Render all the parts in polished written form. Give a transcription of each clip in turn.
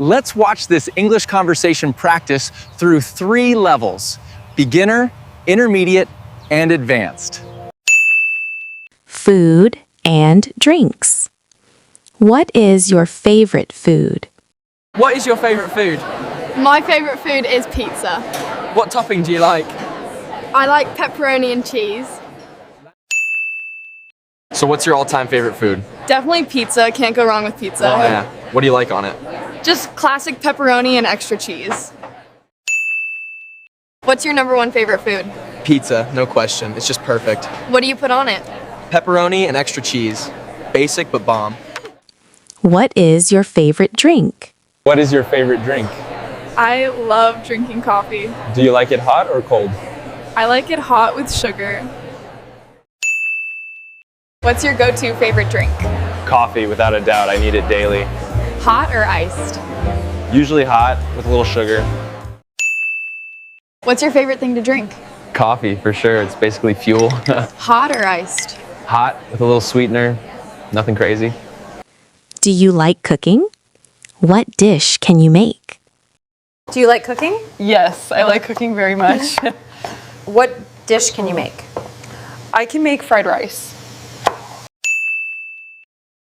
Let's watch this English conversation practice through 3 levels: beginner, intermediate, and advanced. Food and drinks. What is your favorite food? What is your favorite food? My favorite food is pizza. What topping do you like? I like pepperoni and cheese. So what's your all-time favorite food? Definitely pizza, can't go wrong with pizza. Oh yeah. What do you like on it? Just classic pepperoni and extra cheese. What's your number 1 favorite food? Pizza, no question. It's just perfect. What do you put on it? Pepperoni and extra cheese. Basic but bomb. What is your favorite drink? What is your favorite drink? I love drinking coffee. Do you like it hot or cold? I like it hot with sugar. What's your go-to favorite drink? Coffee, without a doubt. I need it daily. Hot or iced? Usually hot with a little sugar. What's your favorite thing to drink? Coffee, for sure. It's basically fuel. Hot or iced? Hot with a little sweetener. Nothing crazy. Do you like cooking? What dish can you make? Do you like cooking? Yes, I like cooking very much. What dish can you make? I can make fried rice.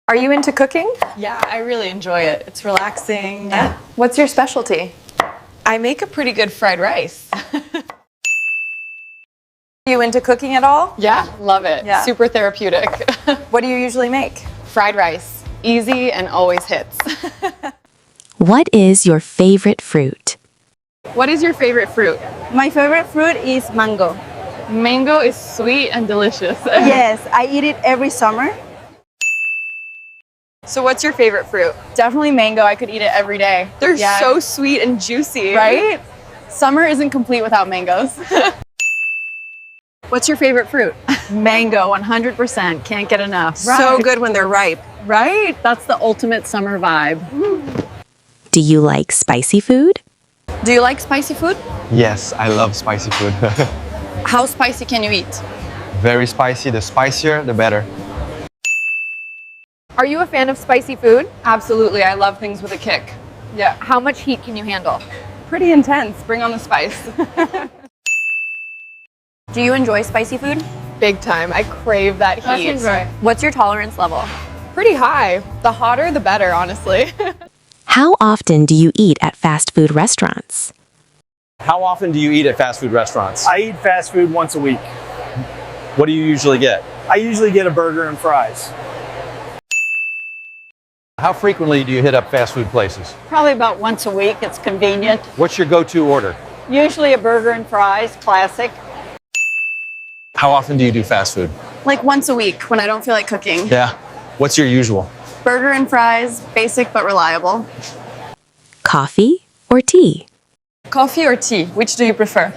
Are you into cooking? Yeah, I really enjoy it. It's relaxing. Yeah. What's your specialty? I make a pretty good fried rice. Are you into cooking at all? Yeah, love it. Yeah. Super therapeutic. What do you usually make? Fried rice. Easy and always hits. What is your favorite fruit? What is your favorite fruit? My favorite fruit is mango. Mango is sweet and delicious. Yes, I eat it every summer. So what's your favorite fruit? Definitely mango. I could eat it every day. They're Yeah. so sweet and juicy. Right? Summer isn't complete without mangoes. What's your favorite fruit? Mango, 100%. Can't get enough. So good when they're ripe. Right? That's the ultimate summer vibe. Do you like spicy food? Do you like spicy food? Yes, I love spicy food. How spicy can you eat? Very spicy. The spicier, the better. Are you a fan of spicy food? Absolutely. I love things with a kick. Yeah. How much heat can you handle? Pretty intense. Bring on the spice. Do you enjoy spicy food? Big time. I crave that heat. What's your tolerance level? Pretty high. The hotter, the better, honestly. How often do you eat at fast food restaurants? How often do you eat at fast food restaurants? I eat fast food once a week. What do you usually get? I usually get a burger and fries. How frequently do you hit up fast food places? Probably about once a week. It's convenient. What's your go-to order? Usually a burger and fries, classic. How often do you do fast food? Like once a week when I don't feel like cooking. Yeah. What's your usual? Burger and fries, basic but reliable. Coffee or tea? Coffee or tea? Which do you prefer?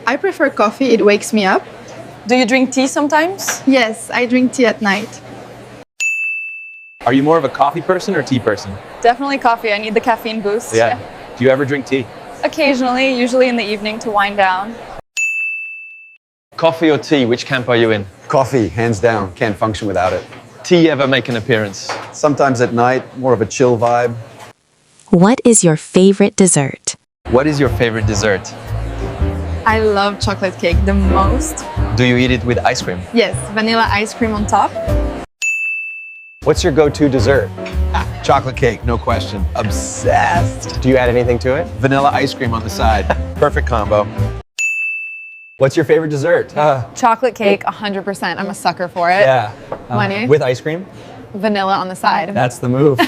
I prefer coffee. It wakes me up. Do you drink tea sometimes? Yes, I drink tea at night. Are you more of a coffee person or tea person? Definitely coffee. I need the caffeine boost. Yeah. Do you ever drink tea? Occasionally, usually in the evening to wind down. Coffee or tea, which camp are you in? Coffee, hands down. Can't function without it. Tea ever make an appearance? Sometimes at night, more of a chill vibe. What is your favorite dessert? What is your favorite dessert? I love chocolate cake the most. Do you eat it with ice cream? Yes, vanilla ice cream on top. What's your go-to dessert? Chocolate cake, no question. Obsessed. Do you add anything to it? Vanilla ice cream on the side. Perfect combo. What's your favorite dessert? Chocolate cake, 100%. I'm a sucker for it. Yeah. Money. With ice cream? Vanilla on the side. That's the move.